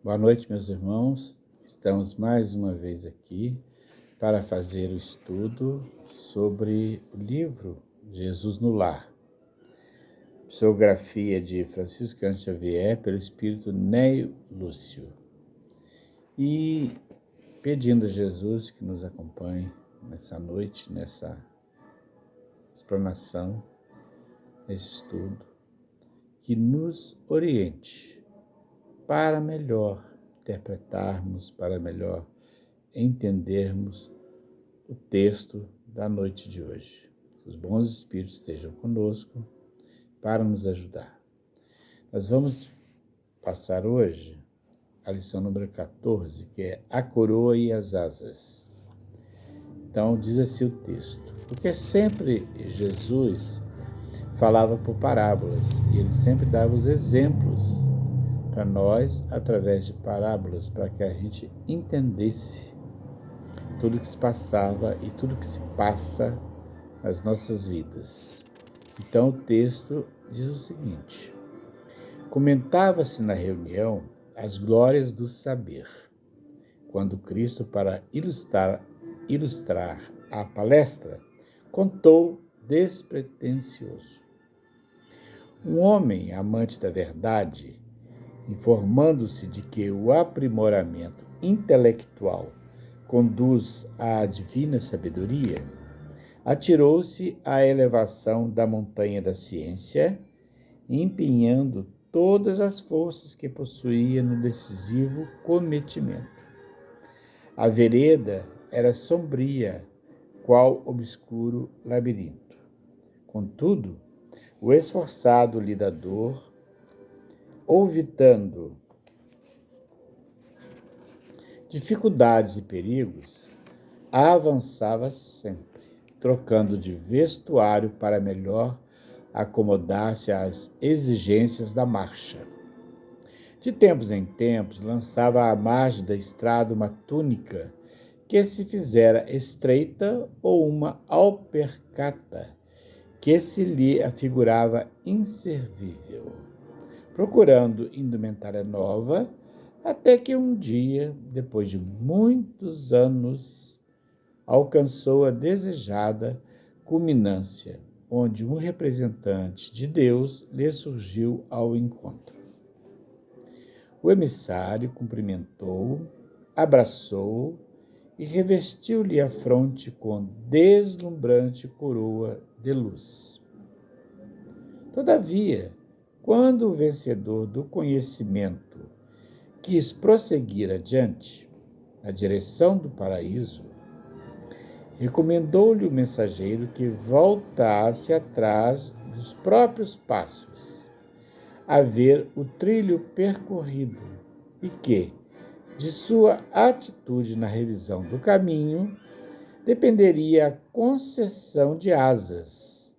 Boa noite, meus irmãos. Estamos mais uma vez aqui para fazer o estudo sobre o livro Jesus no Lar, psicografia de Francisco Cândido Xavier pelo espírito Neio Lúcio. E pedindo a Jesus que nos acompanhe nessa noite, nessa explanação, nesse estudo, que nos oriente para melhor interpretarmos, para melhor entendermos o texto da noite de hoje. Os bons espíritos estejam conosco para nos ajudar. Nós vamos passar hoje a lição número 14, que é a coroa e as asas. Então, diz assim o texto: porque sempre Jesus falava por parábolas e ele sempre dava os exemplos para nós através de parábolas, para que a gente entendesse tudo que se passava e tudo que se passa nas nossas vidas. Então o texto diz o seguinte: comentava-se na reunião as glórias do saber, quando Cristo, para ilustrar a palestra, contou despretensioso. Um homem amante da verdade, informando-se de que o aprimoramento intelectual conduz à divina sabedoria, atirou-se à elevação da montanha da ciência, empenhando todas as forças que possuía no decisivo cometimento. A vereda era sombria, qual obscuro labirinto. Contudo, o esforçado lidador, evitando dificuldades e perigos, avançava sempre, trocando de vestuário para melhor acomodar-se às exigências da marcha. De tempos em tempos, lançava à margem da estrada uma túnica que se fizera estreita ou uma alpercata que se lhe afigurava inservível, procurando indumentária nova, até que um dia, depois de muitos anos, alcançou a desejada culminância, onde um representante de Deus lhe surgiu ao encontro. O emissário cumprimentou-o, abraçou-o e revestiu-lhe a fronte com deslumbrante coroa de luz. Todavia, quando o vencedor do conhecimento quis prosseguir adiante, na direção do paraíso, recomendou-lhe o mensageiro que voltasse atrás dos próprios passos, a ver o trilho percorrido, e que, de sua atitude na revisão do caminho, dependeria a concessão de asas,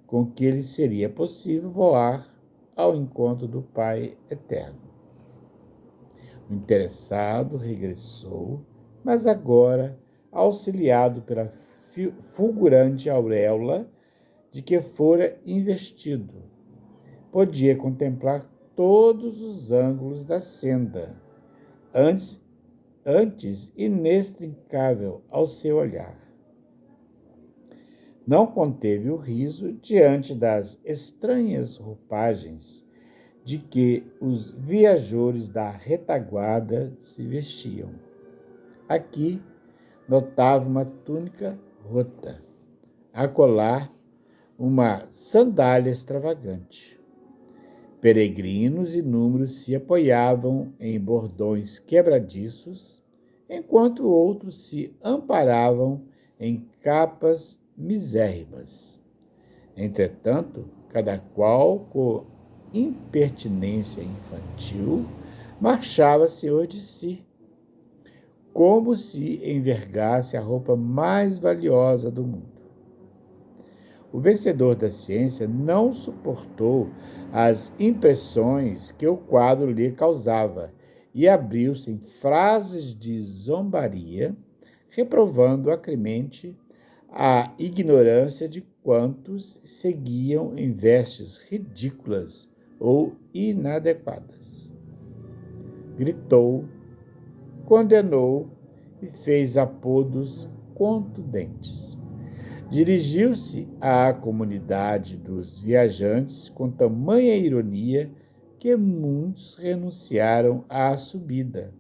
com que lhe seria possível voar ao encontro do Pai Eterno. O interessado regressou, mas agora auxiliado pela fulgurante auréola de que fora investido, podia contemplar todos os ângulos da senda, antes inextricável ao seu olhar. Não conteve o riso diante das estranhas roupagens de que os viajores da retaguarda se vestiam. Aqui notava uma túnica rota, acolá uma sandália extravagante. Peregrinos inúmeros se apoiavam em bordões quebradiços, enquanto outros se amparavam em capas misérrimas. Entretanto, cada qual, com impertinência infantil, marchava senhor de si, como se envergasse a roupa mais valiosa do mundo. O vencedor da ciência não suportou as impressões que o quadro lhe causava e abriu-se em frases de zombaria, reprovando acremente a ignorância de quantos seguiam em vestes ridículas ou inadequadas. gritou, condenou e fez apodos contundentes. Dirigiu-se à comunidade dos viajantes com tamanha ironia que muitos renunciaram à subida,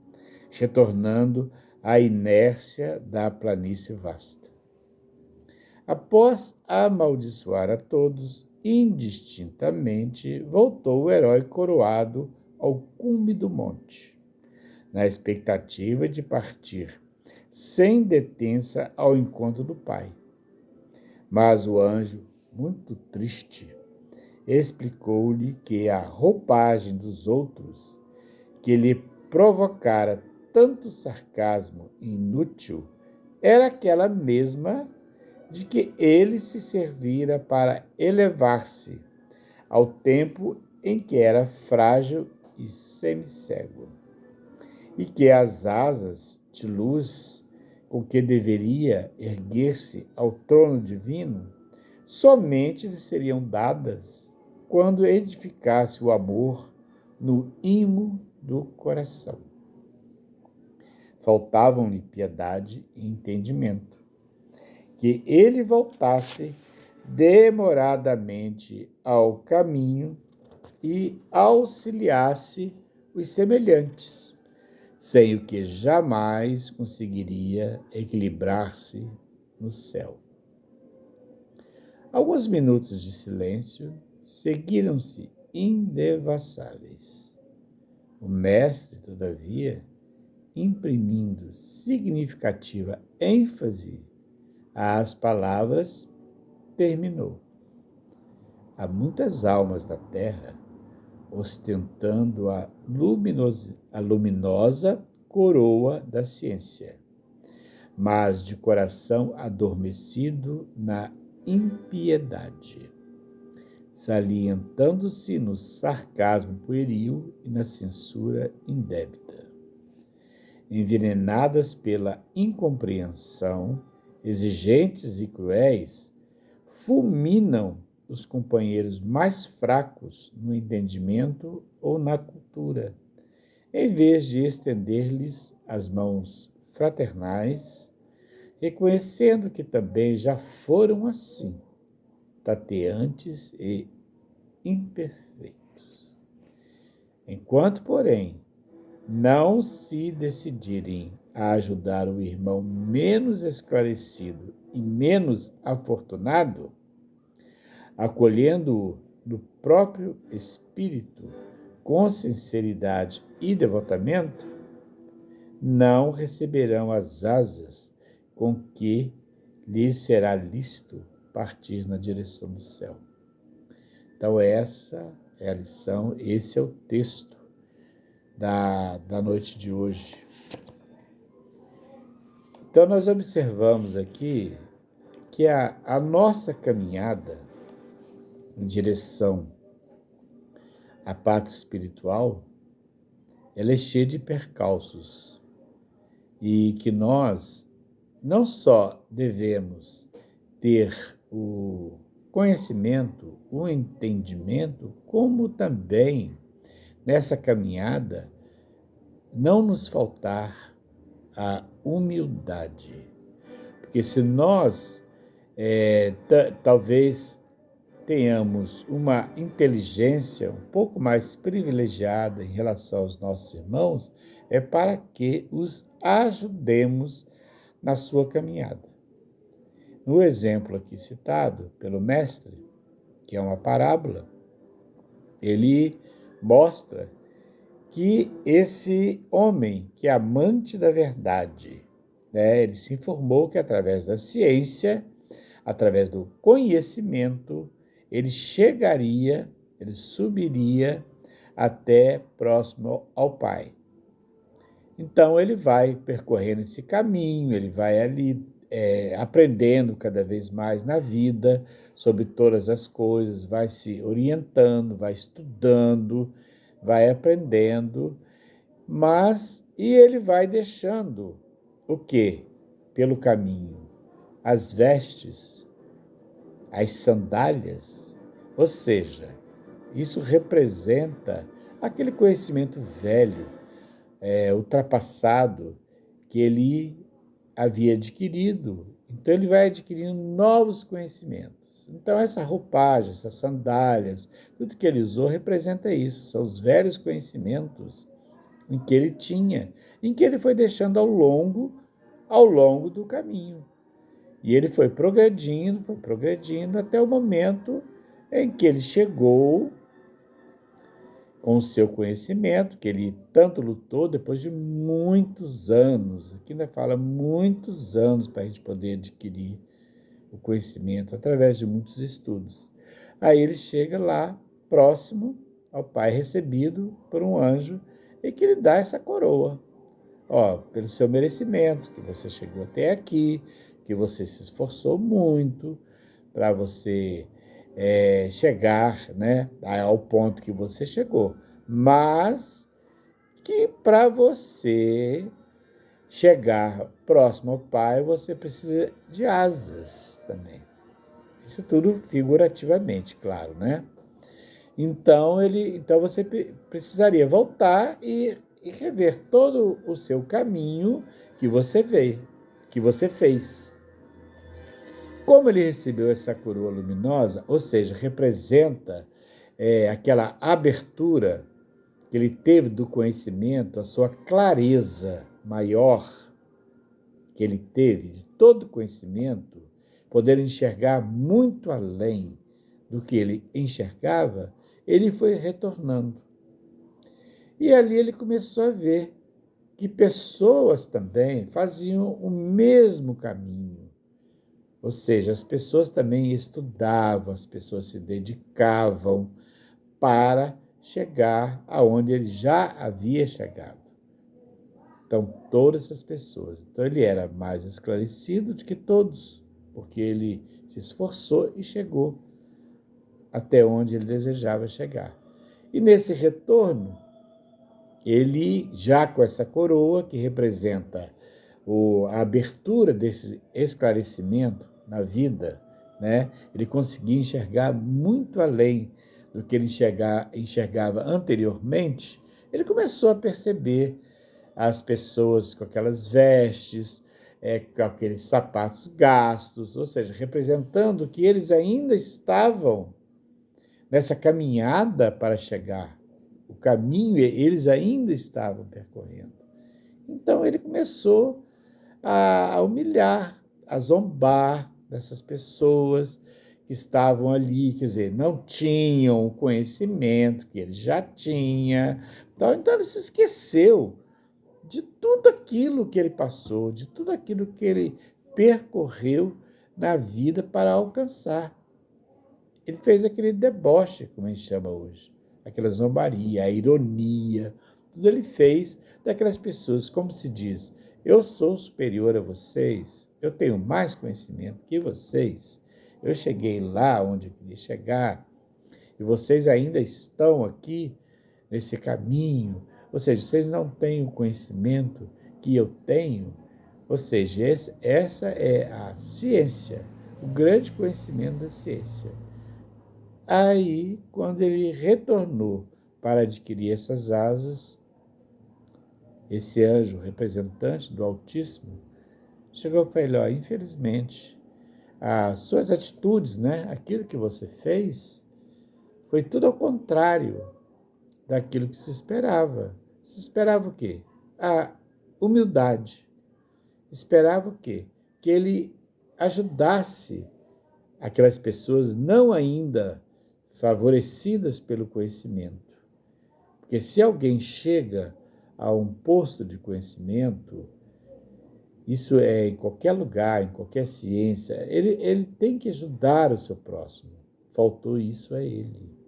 retornando à inércia da planície vasta. Após amaldiçoar a todos, indistintamente, voltou o herói coroado ao cume do monte, na expectativa de partir sem detença ao encontro do Pai. Mas o anjo, muito triste, explicou-lhe que a roupagem dos outros, que lhe provocara tanto sarcasmo inútil, era aquela mesma de que ele se servira para elevar-se ao tempo em que era frágil e semicego, e que as asas de luz com que deveria erguer-se ao trono divino somente lhe seriam dadas quando edificasse o amor no imo do coração. Faltavam-lhe piedade e entendimento, que ele voltasse demoradamente ao caminho e auxiliasse os semelhantes, sem o que jamais conseguiria equilibrar-se no céu. Alguns minutos de silêncio seguiram-se indevassáveis. O mestre, todavia, imprimindo significativa ênfase às palavras, terminou. Há muitas almas da terra ostentando a luminosa coroa da ciência, mas de coração adormecido na impiedade, salientando-se no sarcasmo pueril e na censura indébita. Envenenadas pela incompreensão, exigentes e cruéis, fulminam os companheiros mais fracos no entendimento ou na cultura, em vez de estender-lhes as mãos fraternais, reconhecendo que também já foram assim, tateantes e imperfeitos. Enquanto, porém, não se decidirem a ajudar o irmão menos esclarecido e menos afortunado, acolhendo-o no próprio espírito, com sinceridade e devotamento, não receberão as asas com que lhes será lícito partir na direção do céu. Então, essa é a lição, esse é o texto da noite de hoje. Então, nós observamos aqui que a nossa caminhada em direção à pátria espiritual, ela é cheia de percalços, e que nós não só devemos ter o conhecimento, o entendimento, como também, nessa caminhada, não nos faltar a humildade. Porque se nós, talvez, tenhamos uma inteligência um pouco mais privilegiada em relação aos nossos irmãos, é para que os ajudemos na sua caminhada. No exemplo aqui citado pelo mestre, que é uma parábola, ele mostra que esse homem, que é amante da verdade, ele se informou que através da ciência, através do conhecimento, ele chegaria, ele subiria até próximo ao Pai. Então, ele vai percorrendo esse caminho, ele vai ali aprendendo cada vez mais na vida sobre todas as coisas, vai se orientando, vai estudando, vai aprendendo, e ele vai deixando o quê? Pelo caminho? As vestes, as sandálias, ou seja, isso representa aquele conhecimento velho, ultrapassado que ele havia adquirido. Então, ele vai adquirindo novos conhecimentos. Então, essa roupagem, essas sandálias, tudo que ele usou representa isso, são os velhos conhecimentos em que ele tinha, em que ele foi deixando ao longo do caminho. E ele foi progredindo, até o momento em que ele chegou com o seu conhecimento, que ele tanto lutou depois de muitos anos. Aqui ainda fala muitos anos para a gente poder adquirir o conhecimento através de muitos estudos. Aí ele chega lá, próximo ao Pai, recebido por um anjo, e que lhe dá essa coroa. Pelo seu merecimento, que você chegou até aqui, que você se esforçou muito para você chegar, né, ao ponto que você chegou. Mas que para você chegar próximo ao Pai, você precisa de asas também. Isso tudo figurativamente, claro, né? Então, você precisaria voltar e rever todo o seu caminho que você fez. Como ele recebeu essa coroa luminosa, ou seja, representa aquela abertura que ele teve do conhecimento, a sua clareza maior que ele teve de todo conhecimento, poder enxergar muito além do que ele enxergava, ele foi retornando. E ali ele começou a ver que pessoas também faziam o mesmo caminho. Ou seja, as pessoas também estudavam, as pessoas se dedicavam para chegar aonde ele já havia chegado. Então, todas essas pessoas. Então, ele era mais esclarecido do que todos, porque ele se esforçou e chegou até onde ele desejava chegar. E nesse retorno, ele, já com essa coroa, que representa a abertura desse esclarecimento na vida, né? Ele conseguia enxergar muito além do que ele enxergava anteriormente. Ele começou a perceber as pessoas com aquelas vestes, com aqueles sapatos gastos, ou seja, representando que eles ainda estavam nessa caminhada para chegar. O caminho eles ainda estavam percorrendo. Então ele começou a humilhar, a zombar dessas pessoas que estavam ali, quer dizer, não tinham o conhecimento que ele já tinha. Então ele se esqueceu de tudo aquilo que ele passou, de tudo aquilo que ele percorreu na vida para alcançar. Ele fez aquele deboche, como a gente chama hoje, aquela zombaria, a ironia, tudo ele fez daquelas pessoas, como se diz, eu sou superior a vocês, eu tenho mais conhecimento que vocês, eu cheguei lá onde eu queria chegar, e vocês ainda estão aqui nesse caminho, ou seja, vocês não têm o conhecimento que eu tenho, ou seja, essa é a ciência, o grande conhecimento da ciência. Aí, quando ele retornou para adquirir essas asas, esse anjo representante do Altíssimo chegou para ele, infelizmente, as suas atitudes, né, aquilo que você fez, foi tudo ao contrário daquilo que se esperava. Se esperava o quê? A humildade. Esperava o quê? Que ele ajudasse aquelas pessoas não ainda favorecidas pelo conhecimento. Porque se alguém chega a um posto de conhecimento, isso é em qualquer lugar, em qualquer ciência, ele tem que ajudar o seu próximo. Faltou isso a ele.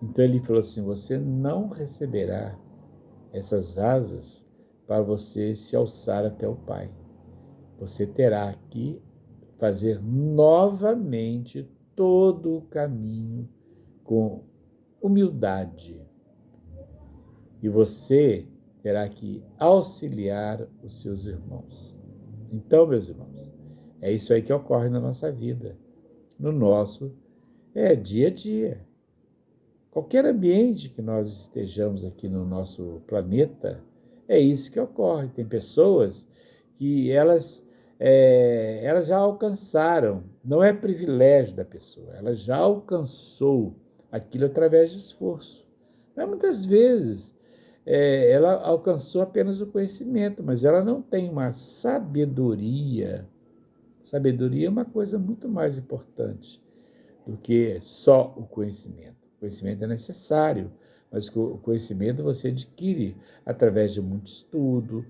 Então ele falou assim, você não receberá essas asas para você se alçar até o Pai. Você terá que fazer novamente todo o caminho com humildade. E você terá que auxiliar os seus irmãos. Então, meus irmãos, é isso aí que ocorre na nossa vida, no nosso dia a dia. Qualquer ambiente que nós estejamos aqui no nosso planeta, é isso que ocorre. Tem pessoas que elas já alcançaram, não é privilégio da pessoa, ela já alcançou aquilo através de esforço. Mas muitas vezes ela alcançou apenas o conhecimento, mas ela não tem uma sabedoria. Sabedoria é uma coisa muito mais importante do que só o conhecimento. O conhecimento é necessário, mas o conhecimento você adquire através de muito estudo,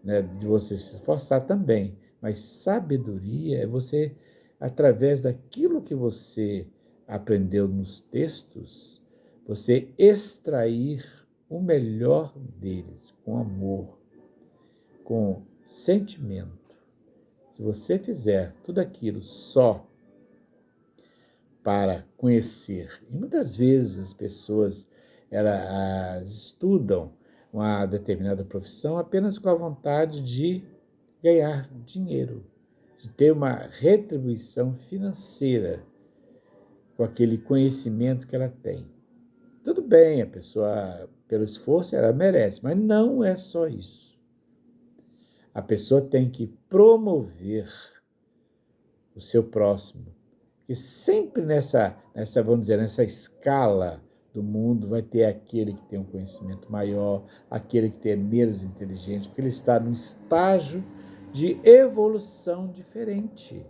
né, de você se esforçar também. Mas sabedoria é você, através daquilo que você aprendeu nos textos, você extrair o melhor deles, com amor, com sentimento. Se você fizer tudo aquilo só para conhecer, e muitas vezes as pessoas elas estudam uma determinada profissão apenas com a vontade de ganhar dinheiro, de ter uma retribuição financeira com aquele conhecimento que ela tem. Tudo bem, a pessoa, pelo esforço, ela merece, mas não é só isso. A pessoa tem que promover o seu próximo. E sempre vamos dizer, nessa escala do mundo, vai ter aquele que tem um conhecimento maior, aquele que é menos inteligente, porque ele está num estágio de evolução diferente.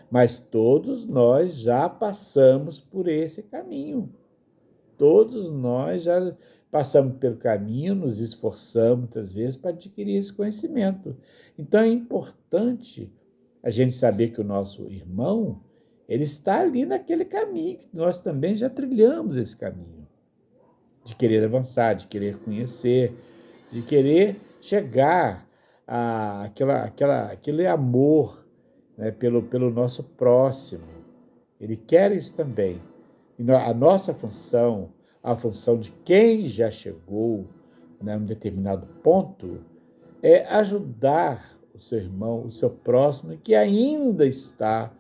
Mas todos nós já passamos por esse caminho. Todos nós já passamos pelo caminho, nos esforçamos muitas vezes para adquirir esse conhecimento. Então é importante a gente saber que o nosso irmão, ele está ali naquele caminho, que nós também já trilhamos esse caminho, de querer avançar, de querer conhecer, de querer chegar àquele amor, né, pelo nosso próximo. Ele quer isso também. E a nossa função, a função de quem já chegou, né, a um determinado ponto, é ajudar o seu irmão, o seu próximo, que ainda está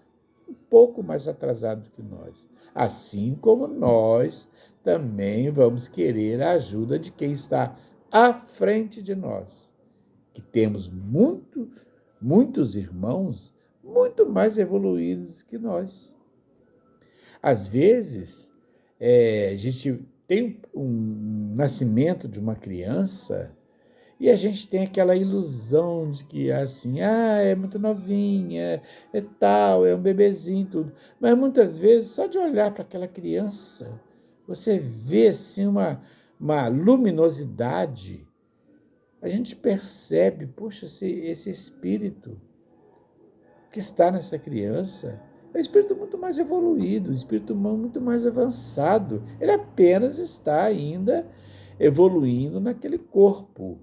um pouco mais atrasado que nós. Assim como nós também vamos querer a ajuda de quem está à frente de nós, que temos muitos irmãos muito mais evoluídos que nós. Às vezes, a gente tem um nascimento de uma criança e a gente tem aquela ilusão de que assim, é muito novinha, é tal, é um bebezinho, tudo. Mas muitas vezes, só de olhar para aquela criança, você vê assim uma luminosidade. A gente percebe, puxa, esse espírito que está nessa criança é um espírito muito mais evoluído, um espírito muito mais avançado. Ele apenas está ainda evoluindo naquele corpo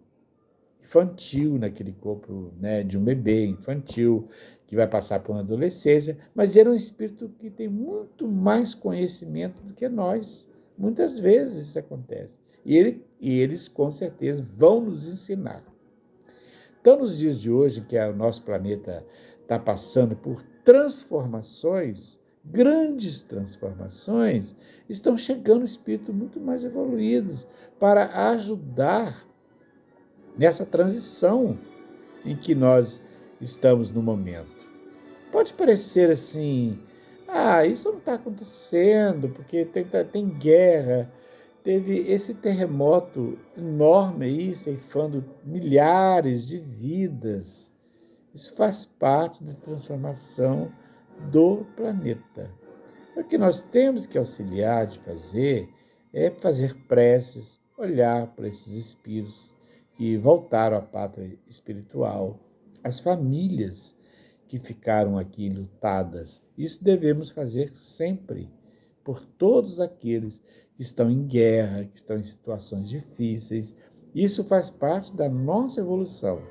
infantil, naquele corpo, né, de um bebê infantil, que vai passar por uma adolescência, mas ele é um espírito que tem muito mais conhecimento do que nós. Muitas vezes isso acontece. E eles, com certeza, vão nos ensinar. Então, nos dias de hoje, que o nosso planeta está passando por transformações, grandes transformações, estão chegando espíritos muito mais evoluídos para ajudar nessa transição em que nós estamos no momento. Pode parecer assim, isso não está acontecendo, porque tem guerra, teve esse terremoto enorme aí, ceifando milhares de vidas. Isso faz parte da transformação do planeta. O que nós temos que auxiliar de fazer é fazer preces, olhar para esses espíritos que voltaram à pátria espiritual, as famílias que ficaram aqui enlutadas. Isso devemos fazer sempre, por todos aqueles que estão em guerra, que estão em situações difíceis. Isso faz parte da nossa evolução.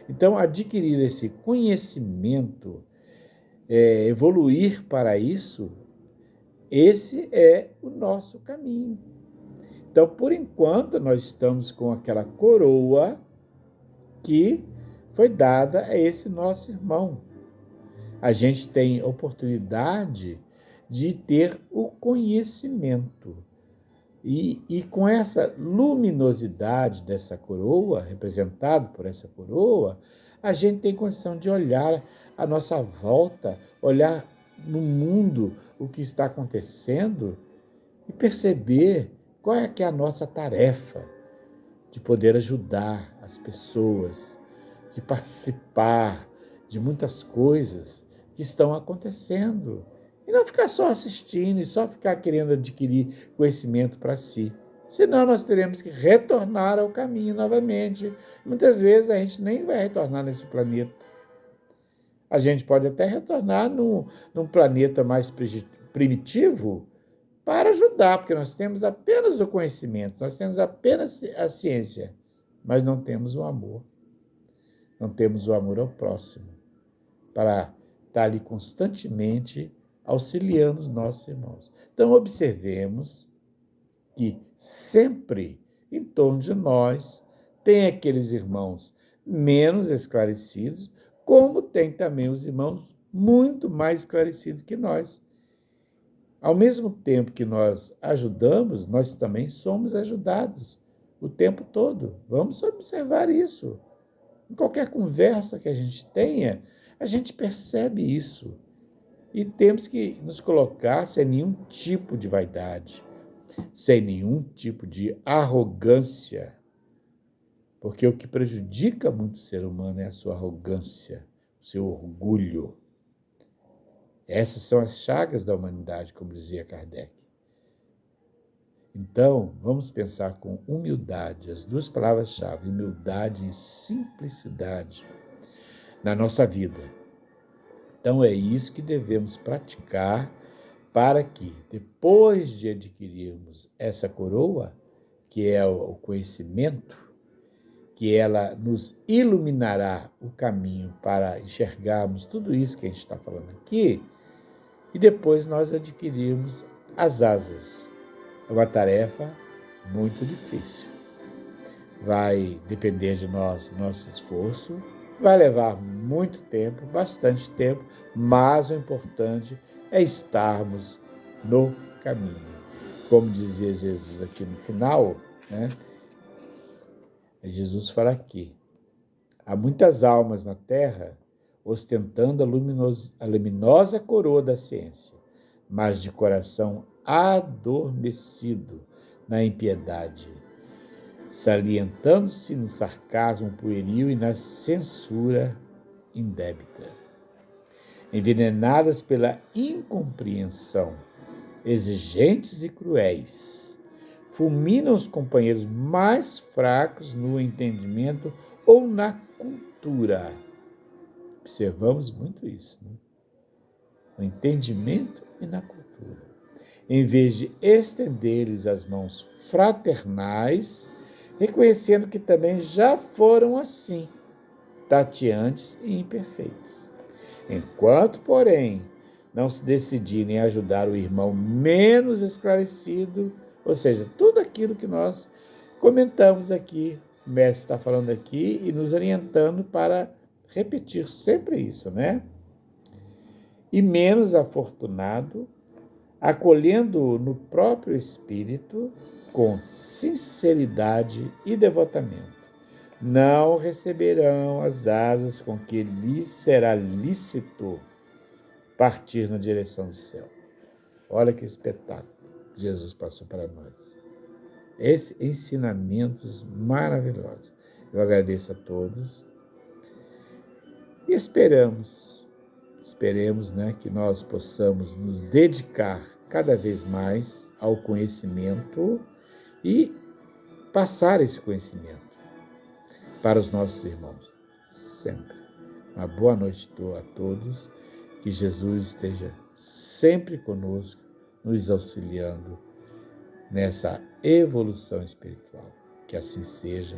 Então, adquirir esse conhecimento, evoluir para isso, esse é o nosso caminho. Então, por enquanto, nós estamos com aquela coroa que foi dada a esse nosso irmão. A gente tem oportunidade de ter o conhecimento. E com essa luminosidade dessa coroa, representado por essa coroa, a gente tem condição de olhar à nossa volta, olhar no mundo o que está acontecendo e perceber qual é que é a nossa tarefa de poder ajudar as pessoas, de participar de muitas coisas que estão acontecendo. E não ficar só assistindo e só ficar querendo adquirir conhecimento para si. Senão nós teremos que retornar ao caminho novamente. Muitas vezes a gente nem vai retornar nesse planeta. A gente pode até retornar num planeta mais primitivo para ajudar, porque nós temos apenas o conhecimento, nós temos apenas a ciência, mas não temos o amor. Não temos o amor ao próximo, para estar ali constantemente auxiliando os nossos irmãos. Então, observemos que sempre em torno de nós tem aqueles irmãos menos esclarecidos, como tem também os irmãos muito mais esclarecidos que nós. Ao mesmo tempo que nós ajudamos, nós também somos ajudados o tempo todo. Vamos observar isso. Em qualquer conversa que a gente tenha, a gente percebe isso. E temos que nos colocar sem nenhum tipo de vaidade, sem nenhum tipo de arrogância, porque o que prejudica muito o ser humano é a sua arrogância, o seu orgulho. Essas são as chagas da humanidade, como dizia Kardec. Então, vamos pensar com humildade, as duas palavras-chave, humildade e simplicidade, na nossa vida. Então, é isso que devemos praticar para que, depois de adquirirmos essa coroa, que é o conhecimento, que ela nos iluminará o caminho para enxergarmos tudo isso que a gente está falando aqui, e depois nós adquirirmos as asas. É uma tarefa muito difícil. Vai depender de nós, nosso esforço, vai levar muito tempo, bastante tempo, mas o importante é estarmos no caminho. Como dizia Jesus aqui no final, né? Jesus fala aqui: há muitas almas na terra ostentando a luminosa coroa da ciência, mas de coração adormecido na impiedade, salientando-se no sarcasmo pueril e na censura indébita. Envenenadas pela incompreensão, exigentes e cruéis, fulminam os companheiros mais fracos no entendimento ou na cultura. Observamos muito isso, né? No entendimento e na cultura. Em vez de estender-lhes as mãos fraternais, reconhecendo que também já foram assim, tateantes e imperfeitos. Enquanto, porém, não se decidirem a ajudar o irmão menos esclarecido, ou seja, tudo aquilo que nós comentamos aqui, o mestre está falando aqui e nos orientando para repetir sempre isso, né? E menos afortunado, acolhendo-o no próprio espírito, com sinceridade e devotamento, não receberão as asas com que lhes será lícito partir na direção do céu. Olha que espetáculo Jesus passou para nós. Esses ensinamentos maravilhosos. Eu agradeço a todos e esperemos, né, que nós possamos nos dedicar cada vez mais ao conhecimento e passar esse conhecimento para os nossos irmãos, sempre. Uma boa noite a todos, que Jesus esteja sempre conosco, nos auxiliando nessa evolução espiritual. Que assim seja.